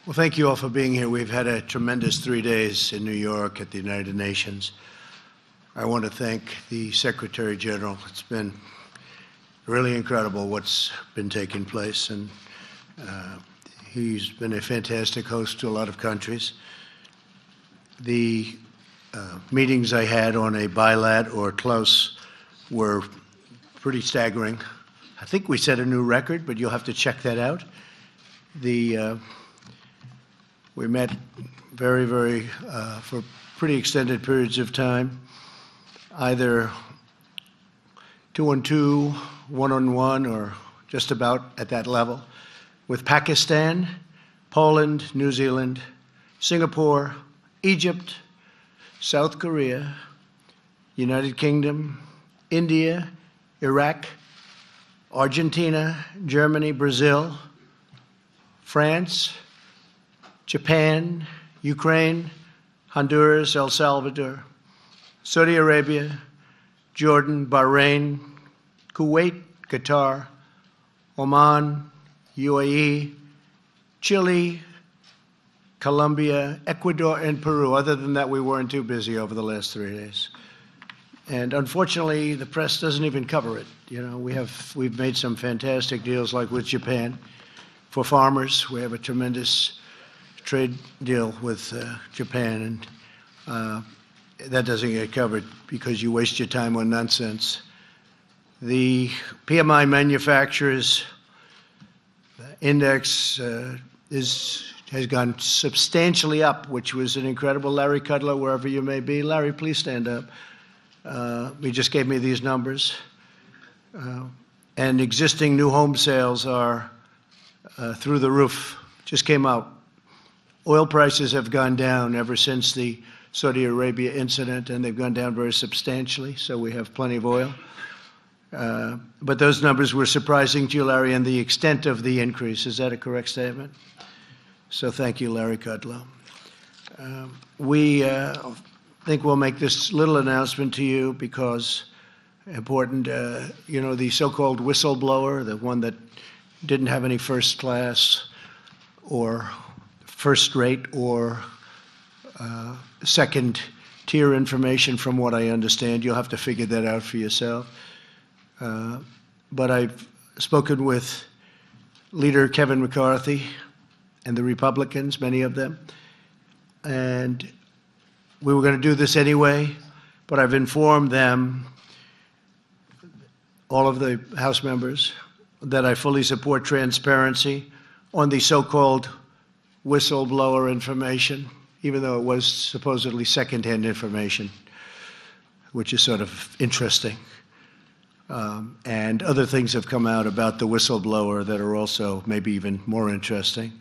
Well, thank you all for being here. We've had a tremendous 3 days in New York at the United Nations. I want to thank the Secretary General. It's been really incredible what's been taking place, and he's been a fantastic host to a lot of countries. The meetings I had on a bilat or close were pretty staggering. I think we set a new record, but you'll have to check that out. We met for pretty extended periods of time, either 2-on-2, 1-on-1, or just about at that level, with Pakistan, Poland, New Zealand, Singapore, Egypt, South Korea, United Kingdom, India, Iraq, Argentina, Germany, Brazil, France, Japan, Ukraine, Honduras, El Salvador, Saudi Arabia, Jordan, Bahrain, Kuwait, Qatar, Oman, UAE, Chile, Colombia, Ecuador, and Peru. Other than that, we weren't too busy over the last 3 days. And unfortunately, the press doesn't even cover it. You know, we've made some fantastic deals, like with Japan. For farmers, we have a tremendous trade deal with Japan, and that doesn't get covered because you waste your time on nonsense. The PMI manufacturers index has gone substantially up, which was an incredible. Larry Kudlow, wherever you may be. Larry, please stand up. He just gave me these numbers. And existing new home sales are through the roof. Just came out. Oil prices have gone down ever since the Saudi Arabia incident, and they've gone down very substantially, so we have plenty of oil. But those numbers were surprising to you, Larry, and the extent of the increase. Is that a correct statement? So thank you, Larry Kudlow. We think we'll make this little announcement to you because important, you know, the so-called whistleblower, the one that didn't have any first class or first rate or second tier information, from what I understand. You'll have to figure that out for yourself. But I've spoken with Leader Kevin McCarthy and the Republicans, many of them, and we were going to do this anyway, but I've informed them, all of the House members, that I fully support transparency on the so-called whistleblower information, even though it was supposedly secondhand information, which is sort of interesting. And other things have come out about the whistleblower that are also maybe even more interesting.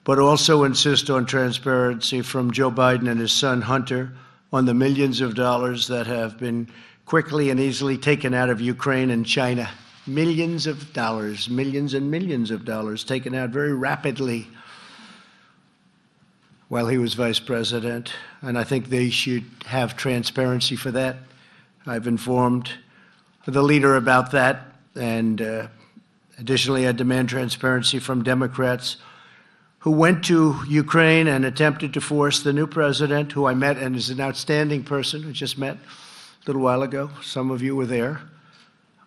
But also insist on transparency from Joe Biden and his son Hunter on the millions of dollars that have been quickly and easily taken out of Ukraine and China. Millions of dollars, millions and millions of dollars taken out very rapidly while he was vice president. And I think they should have transparency for that. I've informed the leader about that. And additionally, I demand transparency from Democrats who went to Ukraine and attempted to force the new president, who I met and is an outstanding person, who just met a little while ago. Some of you were there.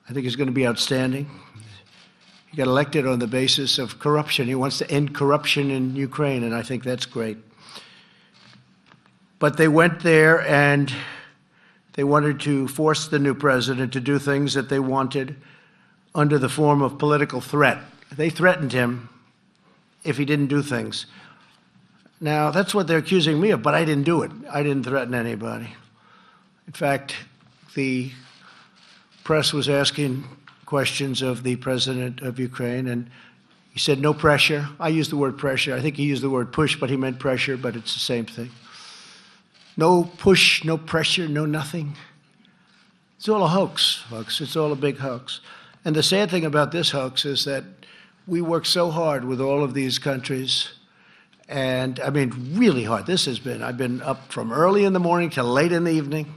I think he's going to be outstanding. He got elected on the basis of corruption. He wants to end corruption in Ukraine, and I think that's great. But they went there and they wanted to force the new president to do things that they wanted under the form of political threat. They threatened him if he didn't do things. Now, that's what they're accusing me of, but I didn't do it. I didn't threaten anybody. In fact, the press was asking questions of the president of Ukraine, and he said, no pressure. I used the word pressure. I think he used the word push, but he meant pressure, but it's the same thing. No push, no pressure, no nothing. It's all a hoax, folks. It's all a big hoax. And the sad thing about this hoax is that we work so hard with all of these countries, and I mean really hard. I've been up from early in the morning till late in the evening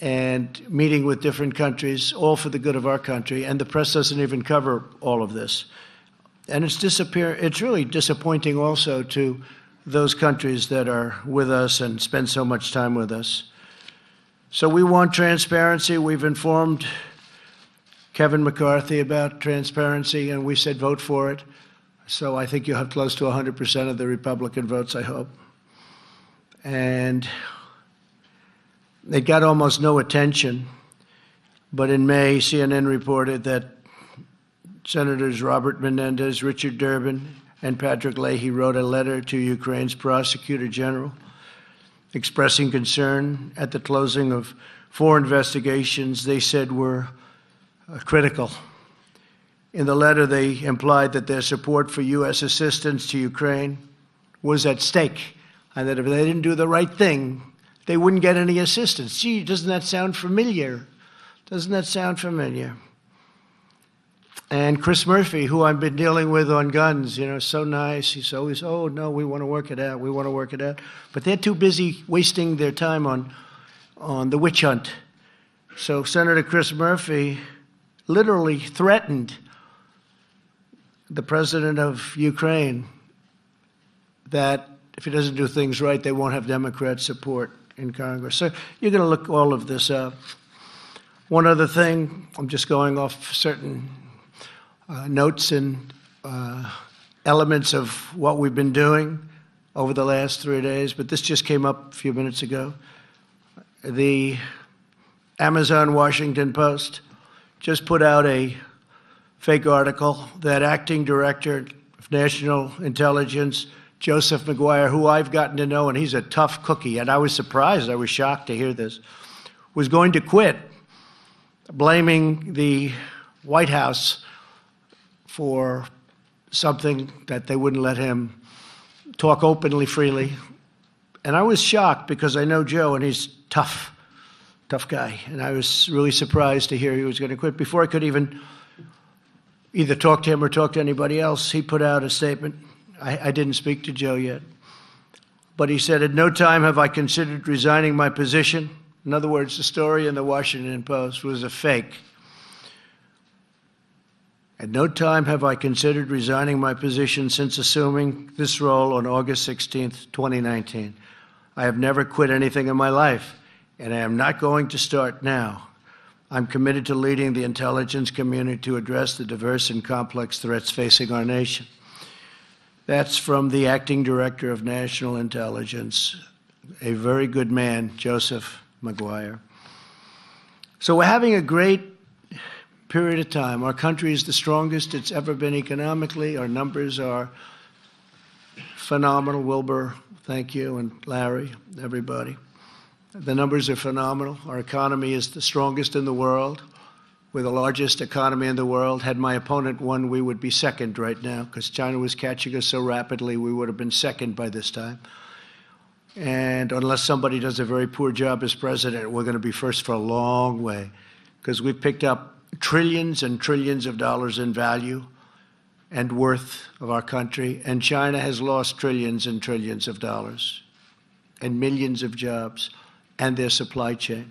and meeting with different countries, all for the good of our country, and the press doesn't even cover all of this. And it's really disappointing also to those countries that are with us and spend so much time with us. So we want transparency. We've informed Kevin McCarthy about transparency, and we said vote for it. So I think you'll have close to 100% of the Republican votes, I hope. And it got almost no attention. But in May, CNN reported that Senators Robert Menendez, Richard Durbin, and Patrick Leahy wrote a letter to Ukraine's Prosecutor General expressing concern at the closing of 4 investigations they said were critical. In the letter, they implied that their support for U.S. assistance to Ukraine was at stake, and that if they didn't do the right thing, they wouldn't get any assistance. Gee, doesn't that sound familiar? Doesn't that sound familiar? And Chris Murphy, who I've been dealing with on guns, so nice. He's always, oh, no, we want to work it out. We want to work it out. But they're too busy wasting their time on the witch hunt. So Senator Chris Murphy literally threatened the president of Ukraine that if he doesn't do things right, they won't have Democrat support in Congress. So you're going to look all of this up. One other thing, I'm just going off certain notes and elements of what we've been doing over the last 3 days, but this just came up a few minutes ago. The Amazon Washington Post just put out a fake article that acting director of national intelligence, Joseph Maguire, who I've gotten to know, and he's a tough cookie, and I was surprised, I was shocked to hear this, was going to quit, blaming the White House for something that they wouldn't let him talk openly, freely. And I was shocked because I know Joe, and he's tough guy. And I was really surprised to hear he was going to quit. Before I could even either talk to him or talk to anybody else, he put out a statement. I didn't speak to Joe yet. But he said, at no time have I considered resigning my position. In other words, the story in the Washington Post was a fake. At no time have I considered resigning my position since assuming this role on August 16th, 2019. I have never quit anything in my life, and I am not going to start now. I'm committed to leading the intelligence community to address the diverse and complex threats facing our nation. That's from the acting director of national intelligence, a very good man, Joseph Maguire. So we're having a great period of time. Our country is the strongest it's ever been economically. Our numbers are phenomenal. Wilbur, thank you, and Larry, everybody. The numbers are phenomenal. Our economy is the strongest in the world. We're the largest economy in the world. Had my opponent won, we would be second right now because China was catching us so rapidly, we would have been second by this time. And unless somebody does a very poor job as president, we're going to be first for a long way because we've picked up trillions and trillions of dollars in value and worth of our country, and China has lost trillions and trillions of dollars and millions of jobs and their supply chain.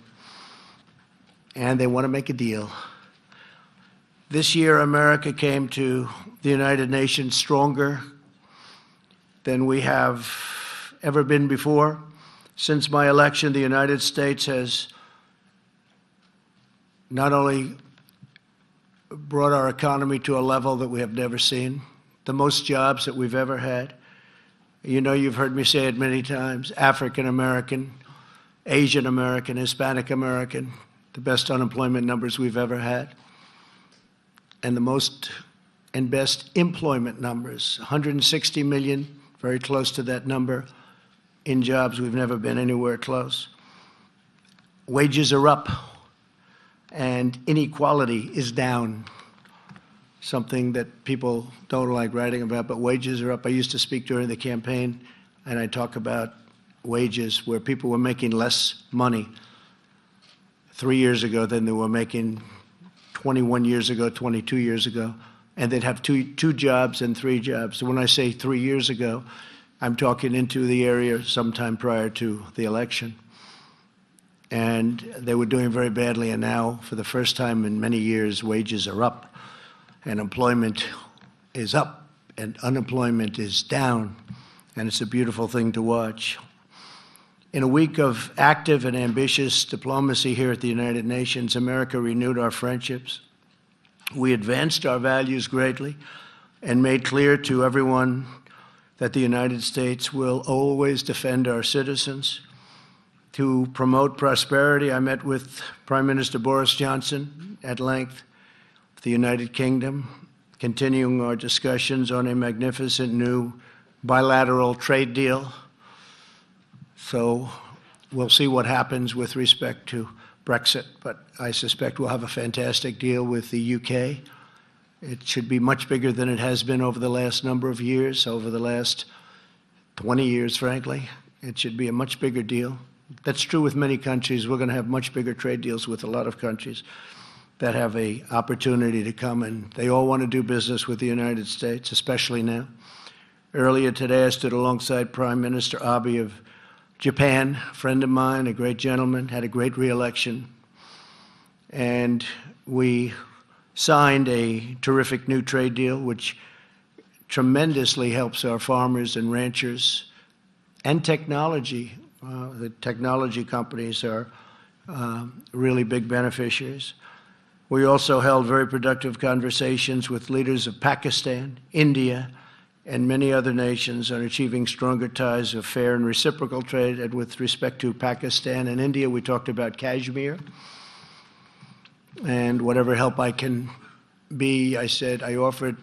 And they want to make a deal. This year, America came to the United Nations stronger than we have ever been before. Since my election, the United States has not only brought our economy to a level that we have never seen, the most jobs that we've ever had. You know, you've heard me say it many times, African American, Asian American, Hispanic American, the best unemployment numbers we've ever had, and the most and best employment numbers, 160 million, very close to that number, in jobs. We've never been anywhere close. Wages are up, and inequality is down, something that people don't like writing about, but wages are up. I used to speak during the campaign, and I talk about wages where people were making less money 3 years ago than they were making 21 years ago, 22 years ago, and they'd have two jobs and 3 jobs. So when I say 3 years ago, I'm talking into the area sometime prior to the election. And they were doing very badly, and now, for the first time in many years, wages are up, and employment is up, and unemployment is down, and it's a beautiful thing to watch. In a week of active and ambitious diplomacy here at the United Nations, America renewed our friendships. We advanced our values greatly and made clear to everyone that the United States will always defend our citizens. To promote prosperity, I met with Prime Minister Boris Johnson at length of the United Kingdom, continuing our discussions on a magnificent new bilateral trade deal. So we'll see what happens with respect to Brexit, but I suspect we'll have a fantastic deal with the UK. It should be much bigger than it has been over the last number of years, over the last 20 years, frankly. It should be a much bigger deal. That's true with many countries. We're going to have much bigger trade deals with a lot of countries that have an opportunity to come, and they all want to do business with the United States, especially now. Earlier today, I stood alongside Prime Minister Abe of Japan, a friend of mine, a great gentleman, had a great re-election, and we signed a terrific new trade deal which tremendously helps our farmers and ranchers and technology. The technology companies are really big beneficiaries. We also held very productive conversations with leaders of Pakistan, India, and many other nations on achieving stronger ties of fair and reciprocal trade. And with respect to Pakistan and India, we talked about Kashmir. And whatever help I can be, I said, I offered,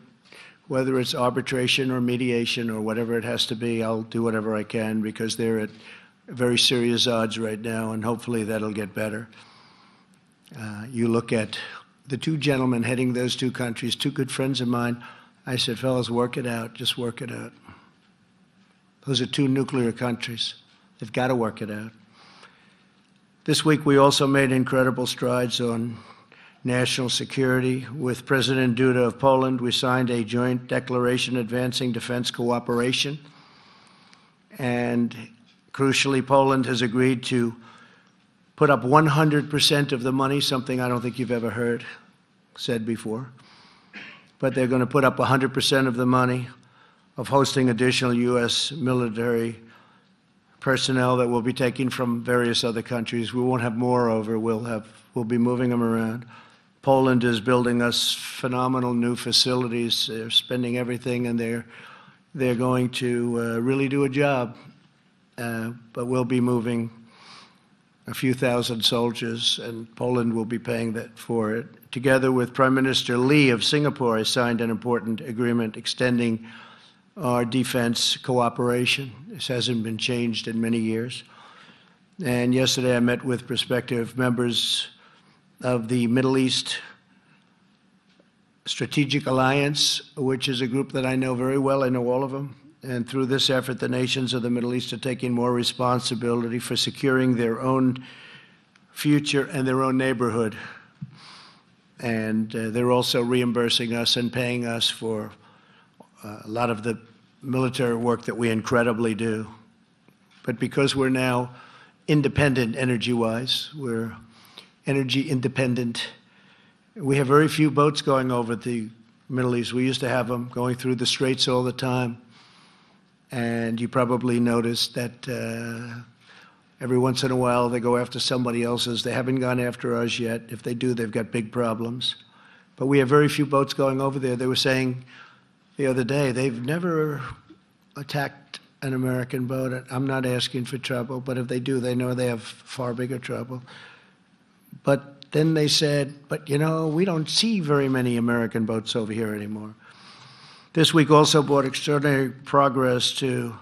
whether it's arbitration or mediation or whatever it has to be, I'll do whatever I can, because they're at very serious odds right now, and hopefully that'll get better. You look at the two gentlemen heading those two countries, two good friends of mine. I said, fellas, work it out. Just work it out. Those are two nuclear countries. They've got to work it out. This week, we also made incredible strides on national security. With President Duda of Poland, we signed a joint declaration advancing defense cooperation. And crucially, Poland has agreed to put up 100% of the money, something I don't think you've ever heard said before. But they're going to put up 100% of the money of hosting additional U.S. military personnel that we'll be taking from various other countries. We won't have more over. We'll be moving them around. Poland is building us phenomenal new facilities. They're spending everything, and they're going to really do a job. But we'll be moving a few thousand soldiers, and Poland will be paying that for it. Together with Prime Minister Lee of Singapore, I signed an important agreement extending our defense cooperation. This hasn't been changed in many years. And yesterday I met with prospective members of the Middle East Strategic Alliance, which is a group that I know very well. I know all of them. And through this effort, the nations of the Middle East are taking more responsibility for securing their own future and their own neighborhood. And they're also reimbursing us and paying us for a lot of the military work that we incredibly do. But because we're now independent energy-wise, we're energy independent, we have very few boats going over the Middle East. We used to have them going through the straits all the time. And you probably noticed that every once in a while they go after somebody else's. They haven't gone after ours yet. If they do, they've got big problems. But we have very few boats going over there. They were saying the other day they've never attacked an American boat. I'm not asking for trouble, but if they do, they know they have far bigger trouble. But then they said, but you know, we don't see very many American boats over here anymore. This week also brought extraordinary progress to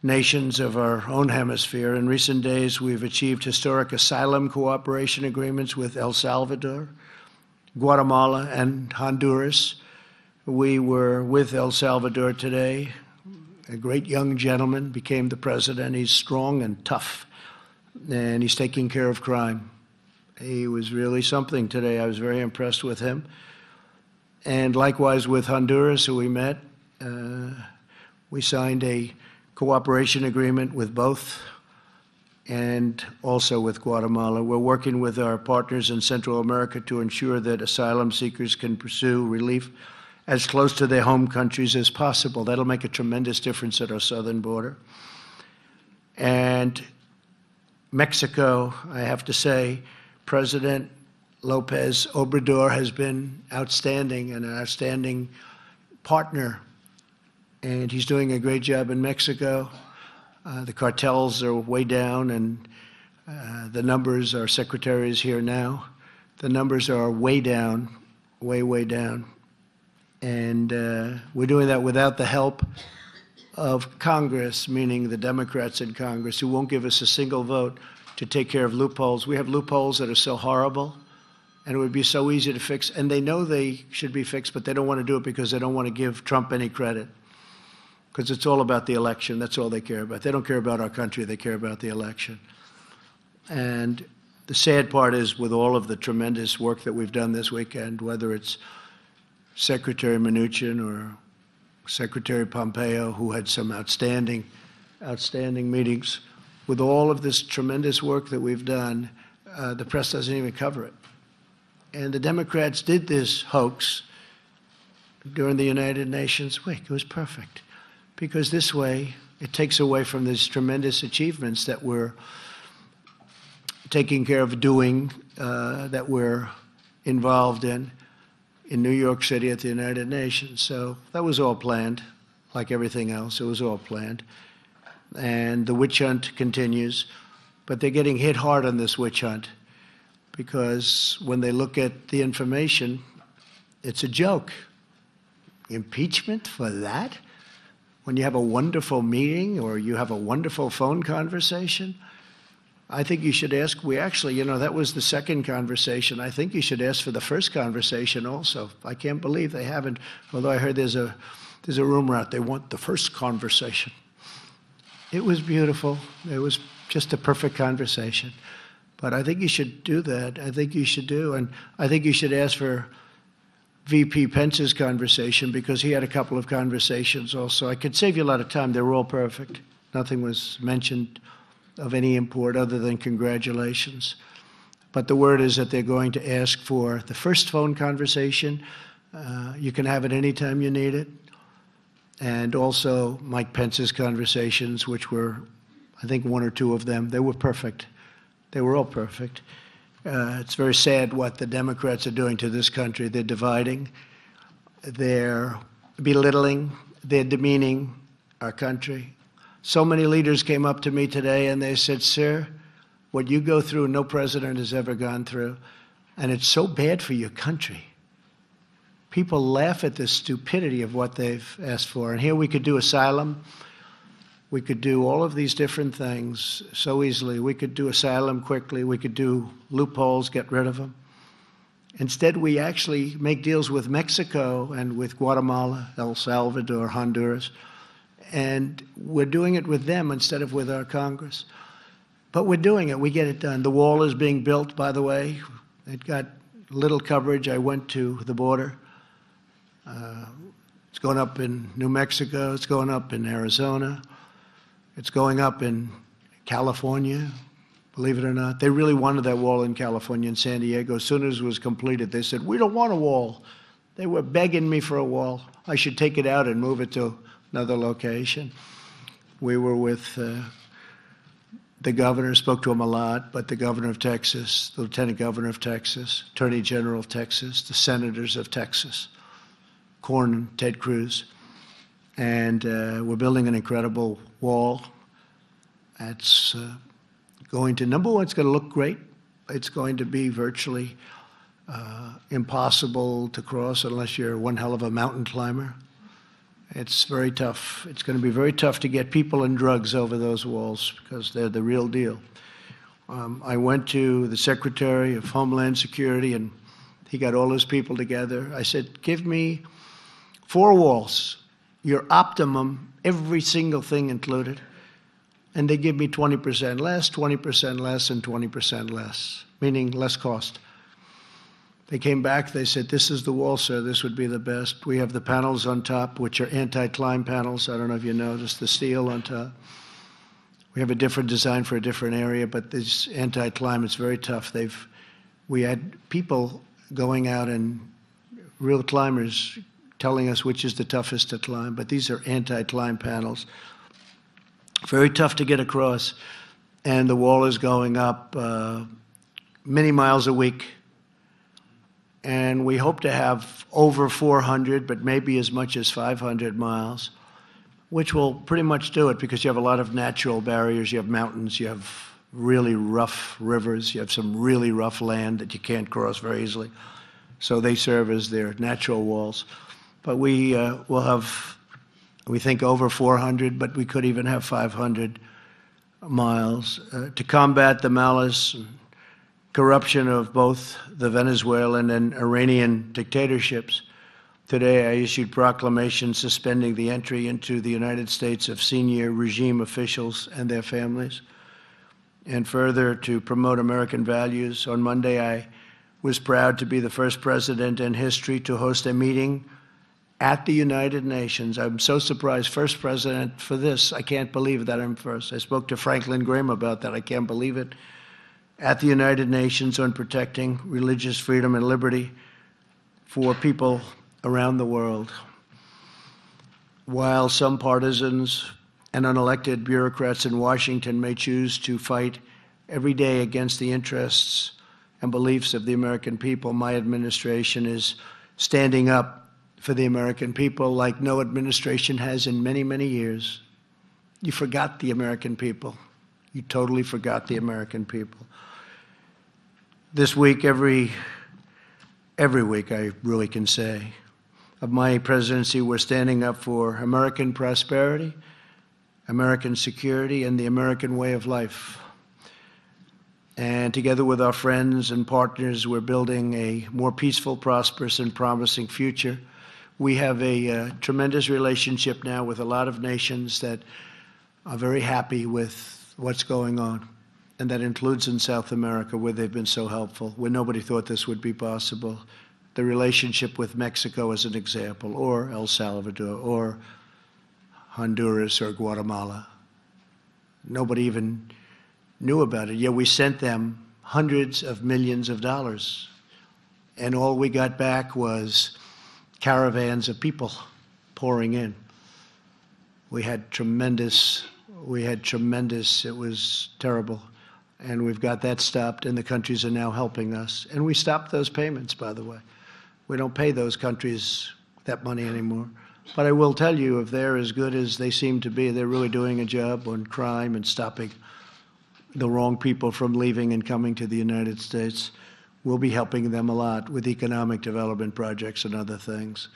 nations of our own hemisphere. In recent days, we've achieved historic asylum cooperation agreements with El Salvador, Guatemala, and Honduras. We were with El Salvador today. A great young gentleman became the president. He's strong and tough, and he's taking care of crime. He was really something today. I was very impressed with him. And likewise with Honduras, who we met, we signed a cooperation agreement with both, and also with Guatemala. We're working with our partners in Central America to ensure that asylum seekers can pursue relief as close to their home countries as possible. That'll make a tremendous difference at our southern border. And Mexico, I have to say, President Lopez Obrador has been outstanding and an outstanding partner, and he's doing a great job in Mexico. The cartels are way down, and the numbers, our secretary is here now, the numbers are way down, way down. And we're doing that without the help of Congress, meaning the Democrats in Congress, who won't give us a single vote to take care of loopholes. We have loopholes that are so horrible, and it would be so easy to fix. And they know they should be fixed, but they don't want to do it because they don't want to give Trump any credit. Because it's all about the election. That's all they care about. They don't care about our country. They care about the election. And the sad part is, with all of the tremendous work that we've done this weekend, whether it's Secretary Mnuchin or Secretary Pompeo, who had some outstanding meetings, with all of this tremendous work that we've done, the press doesn't even cover it. And the Democrats did this hoax during the United Nations week. It was perfect. Because this way, it takes away from these tremendous achievements that we're taking care of doing, that we're involved in New York City at the United Nations. So that was all planned, like everything else. It was all planned. And the witch hunt continues. But they're getting hit hard on this witch hunt because when they look at the information, it's a joke. Impeachment for that? When you have a wonderful meeting or you have a wonderful phone conversation, I think you should ask. We actually, that was the second conversation. I think you should ask for the first conversation also. I can't believe they haven't, although I heard there's a rumor out they want the first conversation. It was beautiful. It was just a perfect conversation. But I think you should do that. I think you should do. And I think you should ask for VP Pence's conversation, because he had a couple of conversations also. I could save you a lot of time. They were all perfect. Nothing was mentioned of any import other than congratulations. But the word is that they're going to ask for the first phone conversation. You can have it anytime you need it. And also Mike Pence's conversations, which were, I think, one or two of them. They were perfect. They were all perfect. It's very sad what the Democrats are doing to this country. They're dividing, they're belittling, they're demeaning our country. So many leaders came up to me today and they said, "Sir, what you go through, no president has ever gone through, and it's so bad for your country." People laugh at the stupidity of what they've asked for. And here we could do asylum. We could do all of these different things so easily. We could do asylum quickly. We could do loopholes, get rid of them. Instead, we actually make deals with Mexico and with Guatemala, El Salvador, Honduras. And we're doing it with them instead of with our Congress. But we're doing it. We get it done. The wall is being built, by the way. It got little coverage. I went to the border. It's going up in New Mexico. It's going up in Arizona. It's going up in California, believe it or not. They really wanted that wall in California and San Diego. As soon as it was completed, they said, "We don't want a wall." They were begging me for a wall. I should take it out and move it to another location. We were with the governor, spoke to him a lot, but the governor of Texas, the lieutenant governor of Texas, attorney general of Texas, the senators of Texas, Corn and Ted Cruz. And we're building an incredible wall. It's going to, number one, it's going to look great. It's going to be virtually impossible to cross unless you're one hell of a mountain climber. It's very tough. It's going to be very tough to get people and drugs over those walls because they're the real deal. I went to the Secretary of Homeland Security, and he got all his people together. I said, "Give me 4 walls, your optimum, every single thing included." And they give me 20% less, 20% less, and 20% less, meaning less cost. They came back, they said, "This is the wall, sir. This would be the best. We have the panels on top, which are anti-climb panels. I don't know if you noticed the steel on top. We have a different design for a different area, but this anti-climb is very tough. We had people going out, and real climbers telling us which is the toughest to climb, but these are anti-climb panels. Very tough to get across, and the wall is going up many miles a week. And we hope to have over 400, but maybe as much as 500 miles, which will pretty much do it because you have a lot of natural barriers. You have mountains, you have really rough rivers, you have some really rough land that you can't cross very easily. So they serve as their natural walls. But we will have, we think, over 400, but we could even have 500 miles to combat the malice and corruption of both the Venezuelan and Iranian dictatorships. Today I issued proclamations suspending the entry into the United States of senior regime officials and their families. And further, to promote American values, on Monday I was proud to be the first president in history to host a meeting at the United Nations. I'm so surprised, first president for this. I can't believe that I'm first. I spoke to Franklin Graham about that. I can't believe it. At the United Nations on protecting religious freedom and liberty for people around the world. While some partisans and unelected bureaucrats in Washington may choose to fight every day against the interests and beliefs of the American people, my administration is standing up for the American people like no administration has in many, many years. You forgot the American people. You totally forgot the American people. This week, every week, I really can say, of my presidency, we're standing up for American prosperity, American security, and the American way of life. And together with our friends and partners, we're building a more peaceful, prosperous, and promising future. We have a tremendous relationship now with a lot of nations that are very happy with what's going on. And that includes in South America, where they've been so helpful, where nobody thought this would be possible. The relationship with Mexico as an example, or El Salvador, or Honduras, or Guatemala. Nobody even knew about it. Yet we sent them hundreds of millions of dollars. And all we got back was caravans of people pouring in. We had tremendous, it was terrible. And we've got that stopped, and the countries are now helping us. And we stopped those payments, by the way. We don't pay those countries that money anymore. But I will tell you, if they're as good as they seem to be, they're really doing a job on crime and stopping the wrong people from leaving and coming to the United States. We'll be helping them a lot with economic development projects and other things.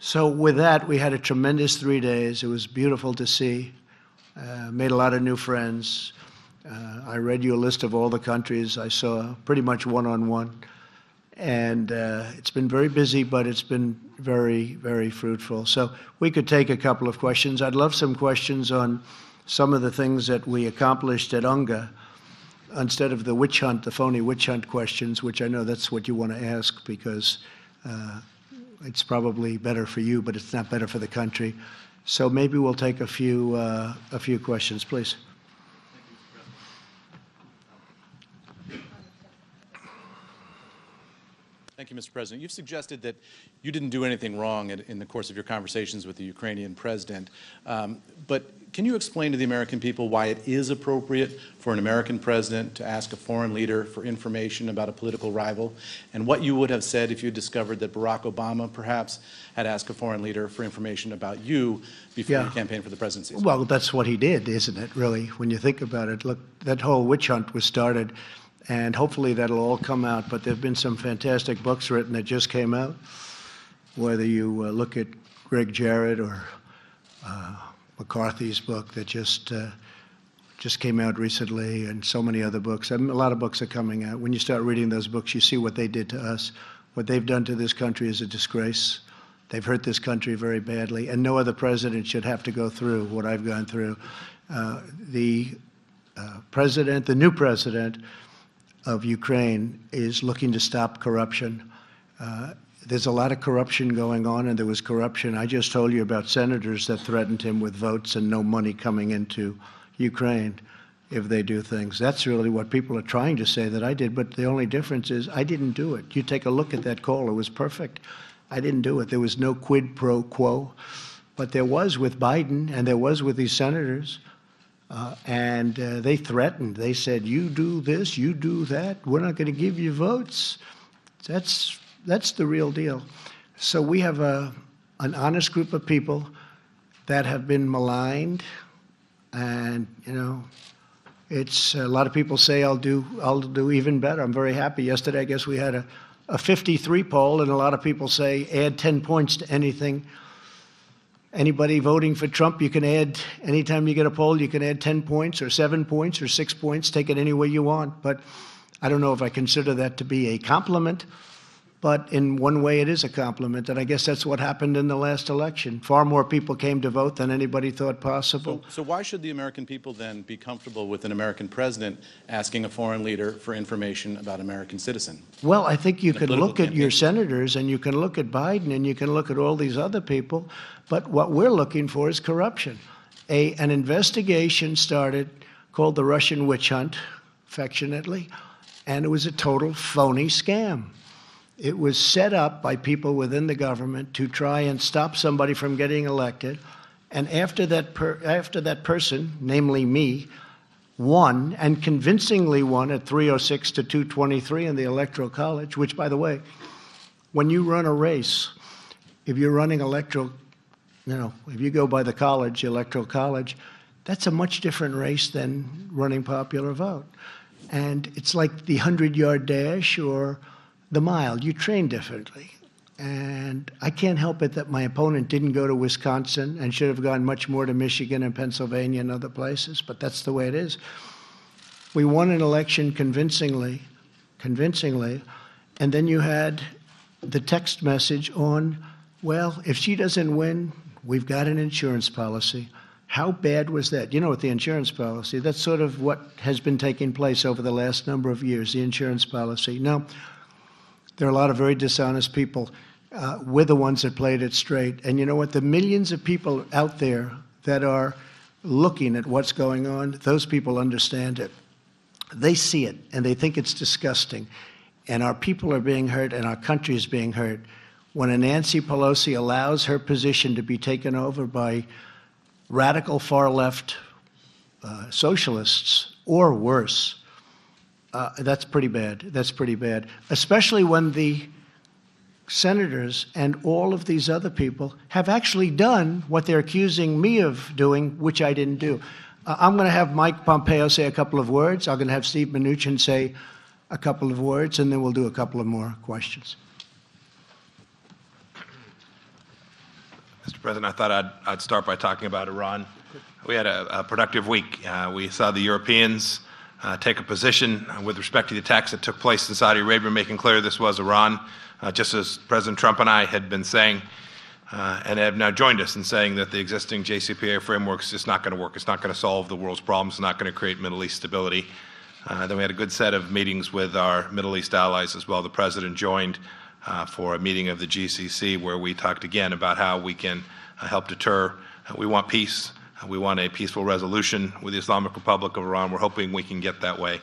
So with that, we had a tremendous 3 days. It was beautiful to see. Made a lot of new friends. I read you a list of all the countries I saw, pretty much one-on-one. And it's been very busy, but it's been very, very fruitful. So we could take a couple of questions. I'd love some questions on some of the things that we accomplished at UNGA, instead of the witch hunt, the phony witch hunt questions, which I know that's what you want to ask because it's probably better for you, but it's not better for the country. So maybe we'll take a few questions, please. Thank you, Mr. President. You've suggested that you didn't do anything wrong in the course of your conversations with the Ukrainian president. But can you explain to the American people why it is appropriate for an American president to ask a foreign leader for information about a political rival, and what you would have said if you discovered that Barack Obama perhaps had asked a foreign leader for information about you before you campaigned for the presidency? Well, that's what he did, isn't it, really, when you think about it? Look, that whole witch hunt was started, and hopefully that'll all come out. But there have been some fantastic books written that just came out, whether you look at Greg Jarrett or McCarthy's book that just came out recently, and so many other books. I mean, a lot of books are coming out. When you start reading those books, you see what they did to us. What they've done to this country is a disgrace. They've hurt this country very badly, and no other president should have to go through what I've gone through. The new president of Ukraine is looking to stop corruption. There's a lot of corruption going on, and there was corruption. I just told you about senators that threatened him with votes and no money coming into Ukraine if they do things. That's really what people are trying to say that I did, but the only difference is I didn't do it. You take a look at that call. It was perfect. I didn't do it. There was no quid pro quo. But there was with Biden, and there was with these senators. And they threatened. They said, you do this, you do that. We're not going to give you votes. That's the real deal. So we have an honest group of people that have been maligned. And, you know, it's a lot of people say I'll do even better. I'm very happy. Yesterday, I guess we had a 53 poll, and a lot of people say add 10 points to anything. Anybody voting for Trump, you can add, anytime you get a poll, you can add 10 points or 7 points or 6 points, take it any way you want. But I don't know if I consider that to be a compliment, but in one way it is a compliment, and I guess that's what happened in the last election. Far more people came to vote than anybody thought possible. So why should the American people then be comfortable with an American president asking a foreign leader for information about an American citizen? Well, I think you can look at your senators, and you can look at Biden, and you can look at all these other people, but what we're looking for is corruption. An investigation started called the Russian witch hunt, affectionately, and it was a total phony scam. It was set up by people within the government to try and stop somebody from getting elected. And after that person, namely me, won, and convincingly won at 306 to 223 in the Electoral College, which, by the way, when you run a race, if you're running electoral, you know, if you go by the college, Electoral College, that's a much different race than running popular vote. And it's like the 100-yard dash or the mile. You train differently. And I can't help it that my opponent didn't go to Wisconsin and should have gone much more to Michigan and Pennsylvania and other places, but that's the way it is. We won an election convincingly, and then you had the text message on, well, if she doesn't win, we've got an insurance policy. How bad was that? You know, with the insurance policy, that's sort of what has been taking place over the last number of years, the insurance policy. Now, there are a lot of very dishonest people. We're the ones that played it straight. And you know what? The millions of people out there that are looking at what's going on, those people understand it. They see it, and they think it's disgusting. And our people are being hurt, and our country is being hurt. When a Nancy Pelosi allows her position to be taken over by radical far-left socialists, or worse, that's pretty bad. That's pretty bad, especially when the senators and all of these other people have actually done what they're accusing me of doing, which I didn't do. I'm going to have Mike Pompeo say a couple of words. I'm going to have Steve Mnuchin say a couple of words, and then we'll do a couple of more questions. Mr. President, I thought I'd start by talking about Iran. We had a productive week. We saw the Europeans take a position with respect to the attacks that took place in Saudi Arabia, making clear this was Iran, just as President Trump and I had been saying, and have now joined us in saying that the existing JCPOA framework is just not going to work. It's not going to solve the world's problems. It's not going to create Middle East stability. Then we had a good set of meetings with our Middle East allies as well. The President joined for a meeting of the GCC where we talked again about how we can help deter. We want peace. We want a peaceful resolution with the Islamic Republic of Iran. We're hoping we can get that way.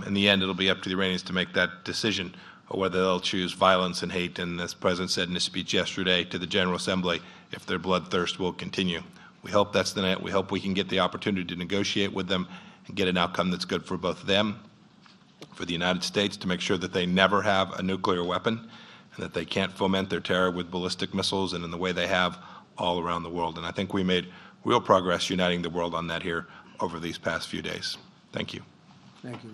In the end, it'll be up to the Iranians to make that decision, or whether they'll choose violence and hate. And as the President said in his speech yesterday to the General Assembly, if their bloodthirst will continue. We hope that's the net. We hope we can get the opportunity to negotiate with them and get an outcome that's good for both them, for the United States, to make sure that they never have a nuclear weapon and that they can't foment their terror with ballistic missiles and in the way they have all around the world. And I think we made real progress uniting the world on that here over these past few days. Thank you. Thank you.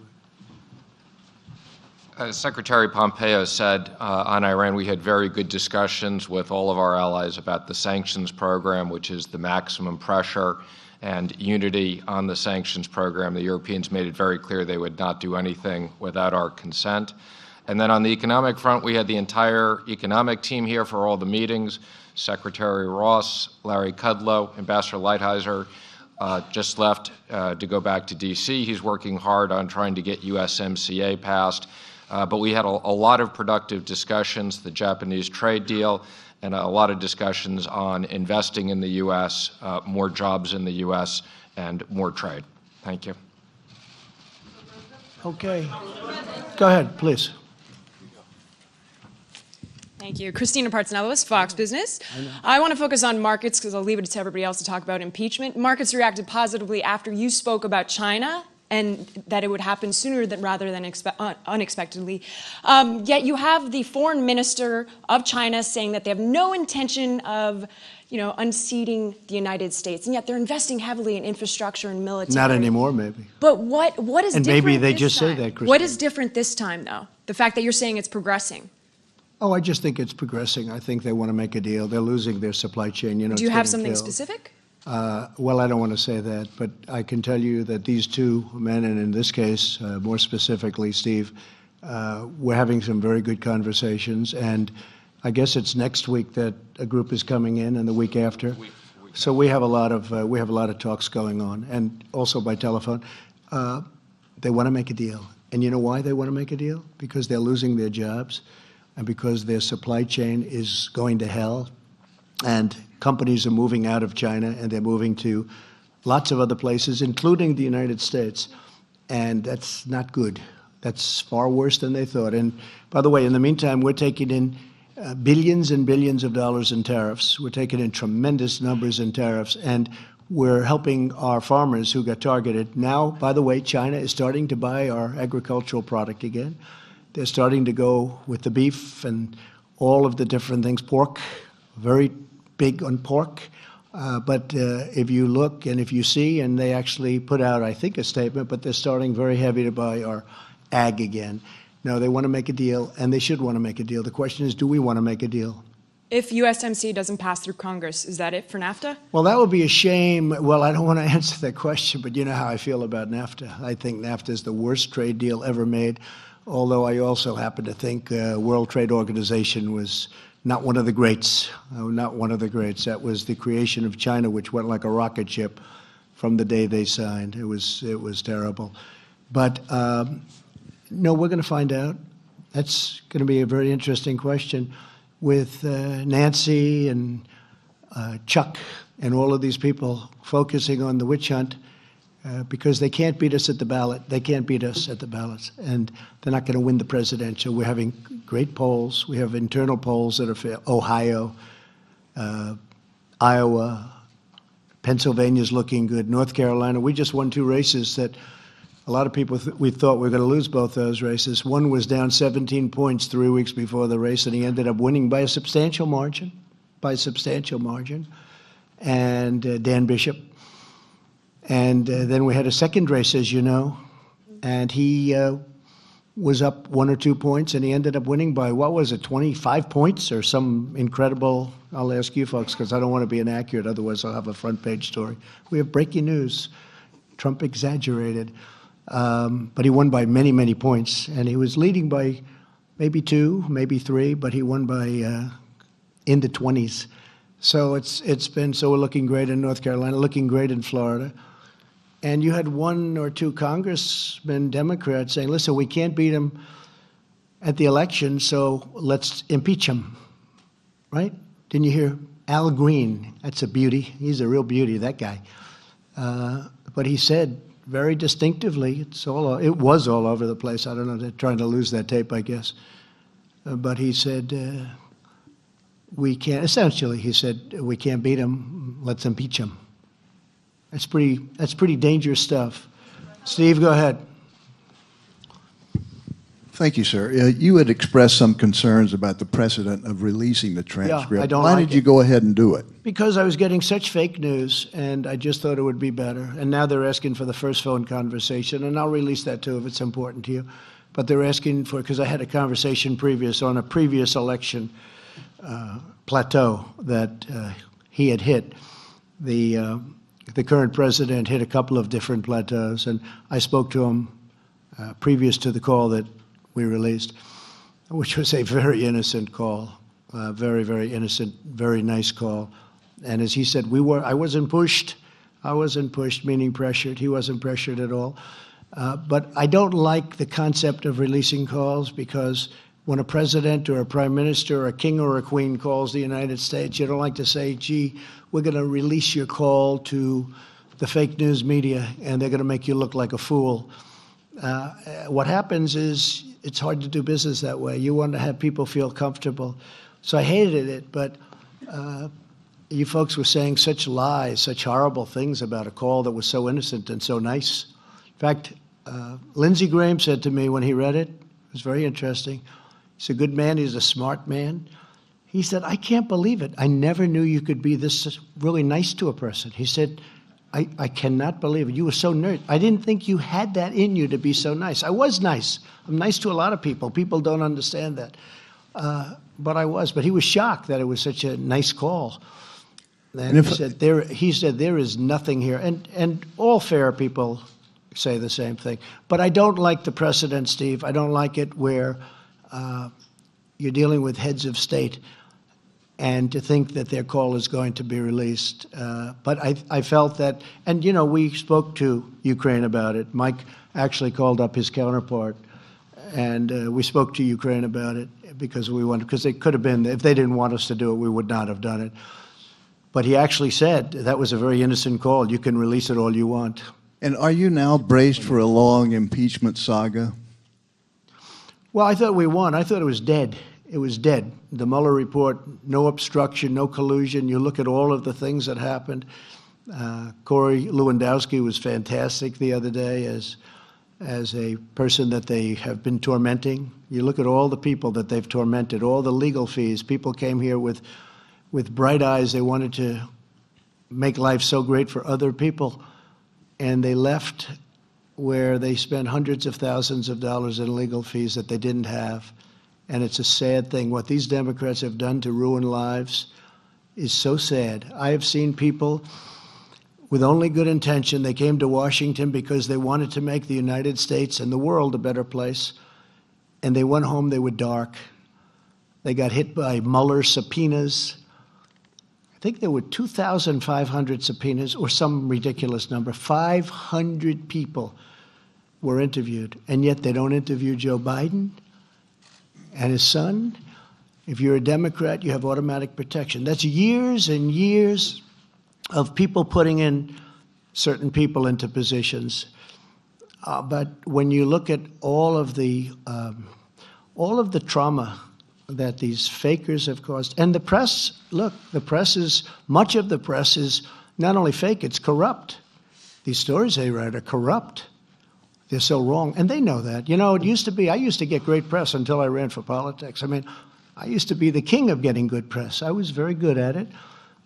Secretary Pompeo said on Iran, we had very good discussions with all of our allies about the sanctions program, which is the maximum pressure and unity on the sanctions program. The Europeans made it very clear they would not do anything without our consent. And then on the economic front, we had the entire economic team here for all the meetings. Secretary Ross, Larry Kudlow, Ambassador Lighthizer just left to go back to D.C. He's working hard on trying to get USMCA passed. But we had a lot of productive discussions, the Japanese trade deal, and a lot of discussions on investing in the U.S., more jobs in the U.S., and more trade. Thank you. Okay. Go ahead, please. Thank you. Christina Partsinevelos, Fox Business. I want to focus on markets because I'll leave it to everybody else to talk about impeachment. Markets reacted positively after you spoke about China and that it would happen sooner rather than unexpectedly. Yet you have the foreign minister of China saying that they have no intention of unseating the United States, and yet they're investing heavily in infrastructure and military. Not anymore, maybe. But what is And different maybe they this just say time? that, Christine. What is different this time, though? The fact that you're saying it's progressing. Oh, I just think it's progressing. I think they want to make a deal. They're losing their supply chain. Do you have something specific? Well, I don't want to say that, but I can tell you that these two men, and in this case, more specifically, Steve, we're having some very good conversations. And I guess it's next week that a group is coming in, and the week after. So we have a lot of talks going on, and also by telephone. They want to make a deal, and you know why they want to make a deal? Because they're losing their jobs, and because their supply chain is going to hell, and companies are moving out of China, and they're moving to lots of other places, including the United States, and that's not good. That's far worse than they thought. And by the way, in the meantime, we're taking in billions and billions of dollars in tariffs. We're taking in tremendous numbers in tariffs, and we're helping our farmers who got targeted. Now, by the way, China is starting to buy our agricultural product again. They're starting to go with the beef and all of the different things. Pork, very big on pork. But if you look and if you see, and they actually put out, I think, a statement, but they're starting very heavy to buy our ag again. No, they want to make a deal, and they should want to make a deal. The question is, do we want to make a deal? If USMCA doesn't pass through Congress, is that it for NAFTA? Well, that would be a shame. Well, I don't want to answer that question, but you know how I feel about NAFTA. I think NAFTA is the worst trade deal ever made, although I also happen to think World Trade Organization was not one of the greats, not one of the greats. That was the creation of China, which went like a rocket ship from the day they signed. It was terrible. But no, we're going to find out. That's going to be a very interesting question with Nancy and Chuck and all of these people focusing on the witch hunt because they can't beat us at the ballot. They can't beat us at the ballots, and they're not going to win the presidential. We're having great polls. We have internal polls that are Ohio, Iowa, Pennsylvania's looking good. North Carolina, we just won 2 races that a lot of people we thought we were going to lose both those races. One was down 17 points 3 weeks before the race, and he ended up winning by a substantial margin, and Dan Bishop. And then we had a second race, as you know, and he was up 1 or 2 points, and he ended up winning by, 25 points or some incredible, I'll ask you folks, because I don't want to be inaccurate, otherwise I'll have a front page story. We have breaking news. Trump exaggerated. But he won by many, many points, and he was leading by maybe 2, maybe 3, but he won by in the 20s. So we're looking great in North Carolina, looking great in Florida. And you had 1 or 2 congressmen, Democrats, saying, listen, we can't beat him at the election, so let's impeach him, right? Didn't you hear Al Green? That's a beauty. He's a real beauty, that guy. But he said very distinctively, it was all over the place. I don't know, they're trying to lose that tape, I guess. But he said, we can't beat him, let's impeach him. That's pretty dangerous stuff. Steve, go ahead. Thank you, sir. You had expressed some concerns about the precedent of releasing the transcript. Yeah, I don't Why like did you it. go ahead and do it? Because I was getting such fake news, and I just thought it would be better. And now they're asking for the first phone conversation, and I'll release that too if it's important to you. But they're asking for, because I had a conversation on a previous election plateau that he had hit. The current president hit a couple of different plateaus, and I spoke to him previous to the call that we released, which was a very innocent call, very, very innocent, very nice call. And as he said, I wasn't pushed, meaning pressured. He wasn't pressured at all. But I don't like the concept of releasing calls, because when a president or a prime minister or a king or a queen calls the United States, you don't like to say, gee, we're going to release your call to the fake news media, and they're going to make you look like a fool. What happens is it's hard to do business that way. You want to have people feel comfortable. So I hated it, but you folks were saying such lies, such horrible things about a call that was so innocent and so nice. In fact, Lindsey Graham said to me when he read it, it was very interesting. He's a good man. He's a smart man. He said, I can't believe it. I never knew you could be this really nice to a person. He said, I cannot believe it. You were so nice. I didn't think you had that in you to be so nice. I was nice. I'm nice to a lot of people. People don't understand that. But I was. But he was shocked that it was such a nice call. And he said, there is nothing here. And all fair people say the same thing. But I don't like the precedent, Steve. I don't like it where you're dealing with heads of state and to think that their call is going to be released. But I felt that, and, we spoke to Ukraine about it. Mike actually called up his counterpart, and we spoke to Ukraine about it because it could have been, if they didn't want us to do it, we would not have done it. But he actually said that was a very innocent call. You can release it all you want. And are you now braced for a long impeachment saga? Well, I thought we won. I thought it was dead. It was dead. The Mueller report, no obstruction, no collusion. You look at all of the things that happened. Corey Lewandowski was fantastic the other day as a person that they have been tormenting. You look at all the people that they've tormented, all the legal fees. People came here with bright eyes. They wanted to make life so great for other people, and they left where they spent hundreds of thousands of dollars in legal fees that they didn't have. And it's a sad thing. What these Democrats have done to ruin lives is so sad. I have seen people with only good intention. They came to Washington because they wanted to make the United States and the world a better place. And they went home, they were dark. They got hit by Mueller subpoenas. I think there were 2,500 subpoenas or some ridiculous number. 500 people were interviewed. And yet they don't interview Joe Biden and his son. If you're a Democrat, you have automatic protection. That's years and years of people putting in certain people into positions. But when you look at all of the trauma that these fakers have caused, and the press, look, much of the press is not only fake, it's corrupt. These stories they write are corrupt. They're so wrong, and they know that. It used to be, I used to get great press until I ran for politics. I mean, I used to be the king of getting good press. I was very good at it,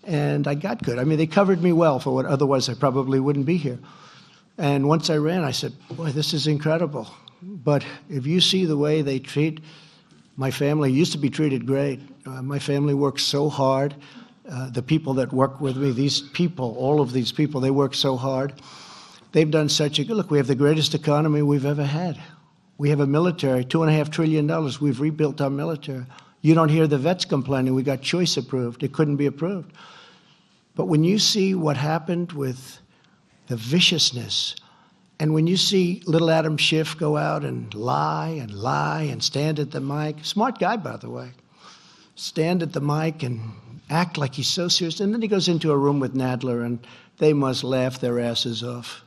and I got good. I mean, they covered me well for what otherwise I probably wouldn't be here. And once I ran, I said, boy, this is incredible. But if you see the way they treat my family, used to be treated great. My family works so hard. The people that work with me, these people, all of these people, they work so hard. They've done such a good, look, we have the greatest economy we've ever had. We have a military, $2.5 trillion. We've rebuilt our military. You don't hear the vets complaining. We got choice approved. It couldn't be approved. But when you see what happened with the viciousness, and when you see little Adam Schiff go out and lie and stand at the mic, smart guy, by the way, stand at the mic and act like he's so serious. And then he goes into a room with Nadler, and they must laugh their asses off.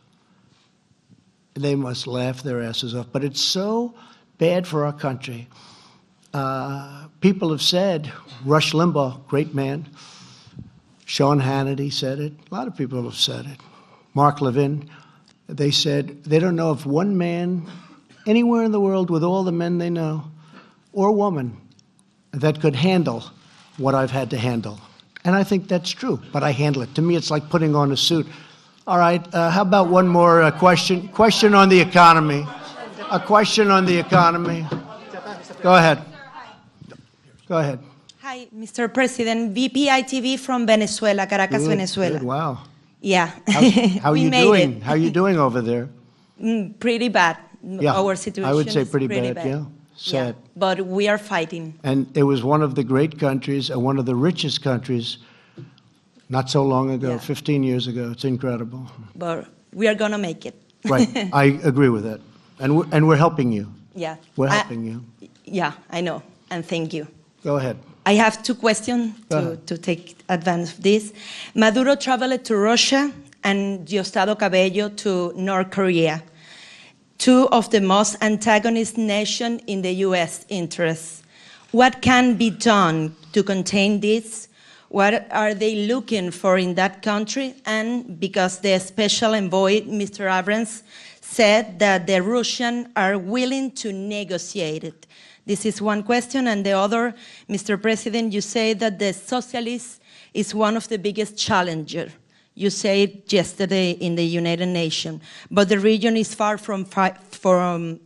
They must laugh their asses off. But it's so bad for our country. People have said, Rush Limbaugh, great man. Sean Hannity said it. A lot of people have said it. Mark Levin, they said they don't know of one man anywhere in the world with all the men they know, or woman, that could handle what I've had to handle. And I think that's true, but I handle it. To me, it's like putting on a suit. All right, how about one more question? Question on the economy. A question on the economy. Go ahead. Go ahead. Hi, Mr. President. VPI-TV from Venezuela, Caracas, Venezuela. Good, wow. Yeah. How are you doing? How are you doing over there? Pretty bad. Yeah, Our situation I would say is pretty bad, yeah. Sad. Yeah, but we are fighting. And it was one of the great countries and one of the richest countries not so long ago, Yeah. 15 years ago. It's incredible. But we are going to make it. Right. I agree with that. And we're helping you. Yeah. We're helping you. Yeah, I know. And thank you. Go ahead. I have two questions to take advantage of this. Maduro traveled to Russia and Diosdado Cabello to North Korea, two of the most antagonist nations in the U.S. interests. What can be done to contain this? What are they looking for in that country? And because the special envoy, Mr. Abrams, said that the Russians are willing to negotiate it. This is one question. And the other, Mr. President, you say that the socialist is one of the biggest challengers. You said yesterday in the United Nations, but the region is far from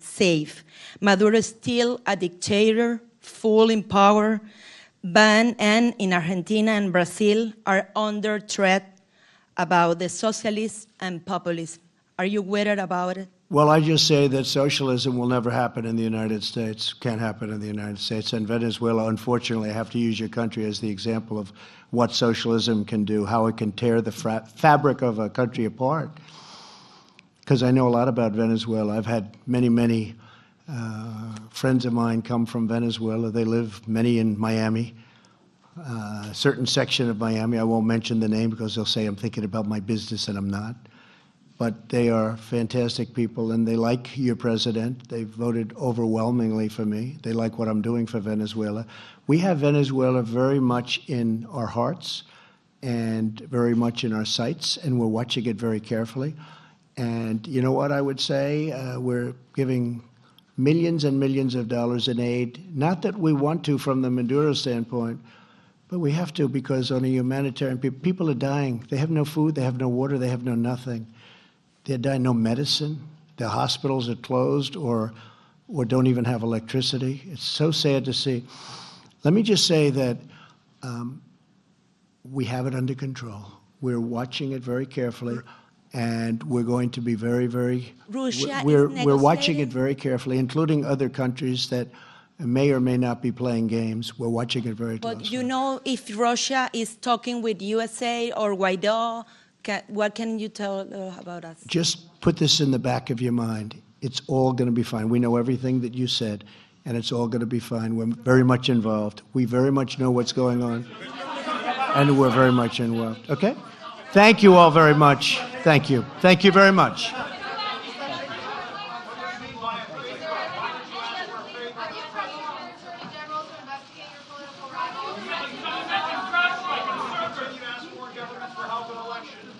safe. Maduro is still a dictator, full in power, and in Argentina and Brazil are under threat about the socialists and populists. Are you worried about it? Well, I just say that socialism will never happen in the United States, can't happen in the United States. And Venezuela, unfortunately, I have to use your country as the example of what socialism can do, how it can tear the fabric of a country apart. Because I know a lot about Venezuela. I've had many friends of mine come from Venezuela. They live, many in Miami, a certain section of Miami. I won't mention the name because they'll say I'm thinking about my business, and I'm not. But they are fantastic people, and they like your president. They voted overwhelmingly for me. They like what I'm doing for Venezuela. We have Venezuela very much in our hearts and very much in our sights, and we're watching it very carefully. And you know what I would say? We're giving millions and millions of dollars in aid, not that we want to from the Maduro standpoint, but we have to because on a humanitarian, people are dying. They have no food, they have no water, they have no nothing. They're dying, no medicine. The hospitals are closed or don't even have electricity. It's so sad to see. Let me just say that we have it under control. We're watching it very carefully, and we're going to be very we're watching it very carefully, including other countries that may or may not be playing games. We're watching it very closely. But you know if Russia is talking with USA or Guaido, what can you tell about us? Just put this in the back of your mind. It's all going to be fine. We know everything that you said, and it's all going to be fine. We're very much involved. We very much know what's going on, and we're very much involved. Okay? Thank you all very much. Thank you. Thank you very much. For help in elections.